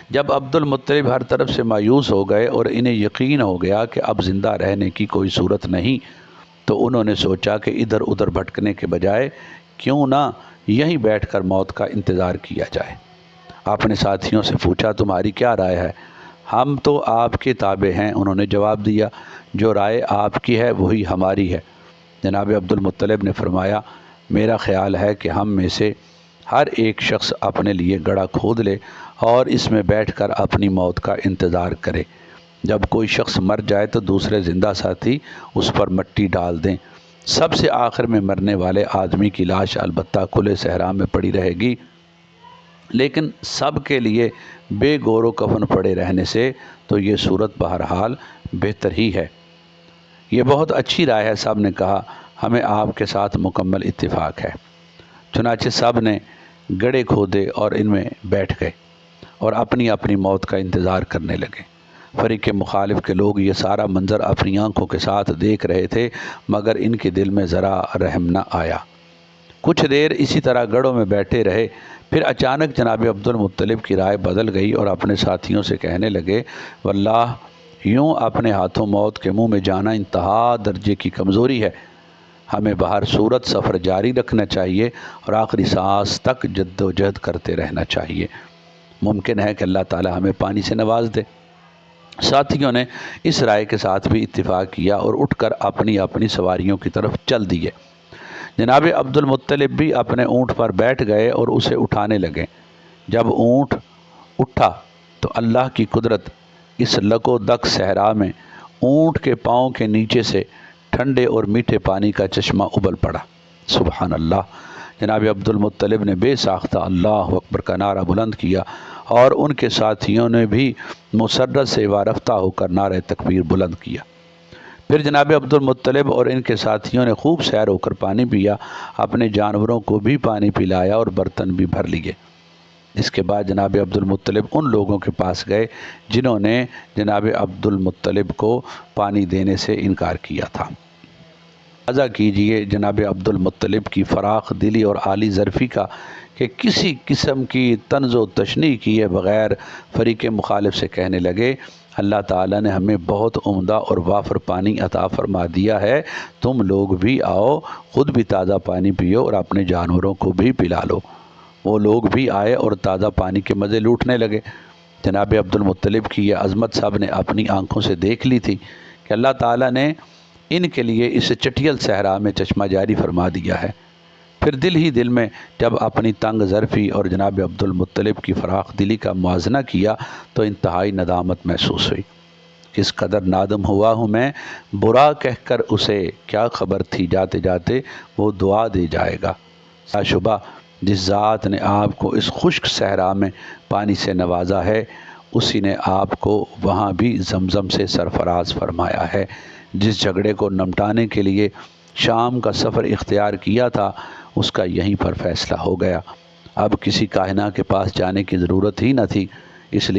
جب عبد المطلب ہر طرف سے مایوس ہو گئے اور انہیں یقین ہو گیا کہ اب زندہ رہنے کی کوئی صورت نہیں، تو انہوں نے سوچا کہ ادھر ادھر بھٹکنے کے بجائے کیوں نہ یہیں بیٹھ کر موت کا انتظار کیا جائے۔ آپ نے ساتھیوں سے پوچھا تمہاری کیا رائے ہے؟ ہم تو آپ کے تابع ہیں، انہوں نے جواب دیا، جو رائے آپ کی ہے وہی ہماری ہے۔ جناب عبد المطلب نے فرمایا میرا خیال ہے کہ ہم میں سے ہر ایک شخص اپنے لیے گڑھا کھود لے اور اس میں بیٹھ کر اپنی موت کا انتظار کرے۔ جب کوئی شخص مر جائے تو دوسرے زندہ ساتھی اس پر مٹی ڈال دیں۔ سب سے آخر میں مرنے والے آدمی کی لاش البتہ کھلے صحرا میں پڑی رہے گی، لیکن سب کے لیے بے گور و کفن پڑے رہنے سے تو یہ صورت بہرحال بہتر ہی ہے۔ یہ بہت اچھی رائے ہے، سب نے کہا، ہمیں آپ کے ساتھ مکمل اتفاق ہے۔ چنانچہ سب نے گڑھے کھودے اور ان میں بیٹھ گئے اور اپنی اپنی موت کا انتظار کرنے لگے۔ فریق مخالف کے لوگ یہ سارا منظر اپنی آنکھوں کے ساتھ دیکھ رہے تھے، مگر ان کے دل میں ذرا رحم نہ آیا۔ کچھ دیر اسی طرح گڑھوں میں بیٹھے رہے، پھر اچانک جناب عبد المطلب کی رائے بدل گئی اور اپنے ساتھیوں سے کہنے لگے واللہ یوں اپنے ہاتھوں موت کے منہ میں جانا انتہا درجے کی کمزوری ہے۔ ہمیں بہر صورت سفر جاری رکھنا چاہیے اور آخری سانس تک جد و جہد کرتے رہنا چاہیے۔ ممکن ہے کہ اللہ تعالی ہمیں پانی سے نواز دے۔ ساتھیوں نے اس رائے کے ساتھ بھی اتفاق کیا اور اٹھ کر اپنی اپنی سواریوں کی طرف چل دیے۔ جناب عبد المطلب بھی اپنے اونٹ پر بیٹھ گئے اور اسے اٹھانے لگے۔ جب اونٹ اٹھا تو اللہ کی قدرت، اس لک و دک صحرا میں اونٹ کے پاؤں کے نیچے سے ٹھنڈے اور میٹھے پانی کا چشمہ ابل پڑا۔ سبحان اللہ! جناب عبد المطلب نے بے ساختہ اللہ اکبر کا نعرہ بلند کیا اور ان کے ساتھیوں نے بھی مسرت سے وارفتہ ہو کر نعرہ تکبیر بلند کیا۔ پھر جناب عبد المطلب اور ان کے ساتھیوں نے خوب سیر ہو کر پانی پیا، اپنے جانوروں کو بھی پانی پلایا اور برتن بھی بھر لیے۔ اس کے بعد جناب عبد المطلب ان لوگوں کے پاس گئے جنہوں نے جناب عبد المطلب کو پانی دینے سے انکار کیا تھا۔ اندازہ کیجئے جناب عبد المطلب کی فراخ دلی اور عالی ظرفی کا کہ کسی قسم کی طنز و تشنیع کیے بغیر فریق مخالف سے کہنے لگے اللہ تعالیٰ نے ہمیں بہت عمدہ اور وافر پانی عطا فرما دیا ہے، تم لوگ بھی آؤ، خود بھی تازہ پانی پیو اور اپنے جانوروں کو بھی پلا لو۔ وہ لوگ بھی آئے اور تازہ پانی کے مزے لوٹنے لگے۔ جناب عبد المطلب کی یہ عظمت سب نے اپنی آنکھوں سے دیکھ لی تھی کہ اللہ تعالیٰ نے ان کے لیے اس چٹیل صحرا میں چشمہ جاری فرما دیا ہے۔ پھر دل ہی دل میں جب اپنی تنگ ظرفی اور جناب عبد المطلب کی فراخ دلی کا موازنہ کیا تو انتہائی ندامت محسوس ہوئی۔ اس قدر نادم ہوا ہوں میں، برا کہہ کر اسے کیا خبر تھی جاتے جاتے وہ دعا دے جائے گا۔ لا شبہ جس ذات نے آپ کو اس خشک صحرا میں پانی سے نوازا ہے، اسی نے آپ کو وہاں بھی زمزم سے سرفراز فرمایا ہے۔ جس جھگڑے کو نمٹانے کے لیے شام کا سفر اختیار کیا تھا، اس کا یہیں پر فیصلہ ہو گیا۔ اب کسی کاہنہ کے پاس جانے کی ضرورت ہی نہ تھی، اس لیے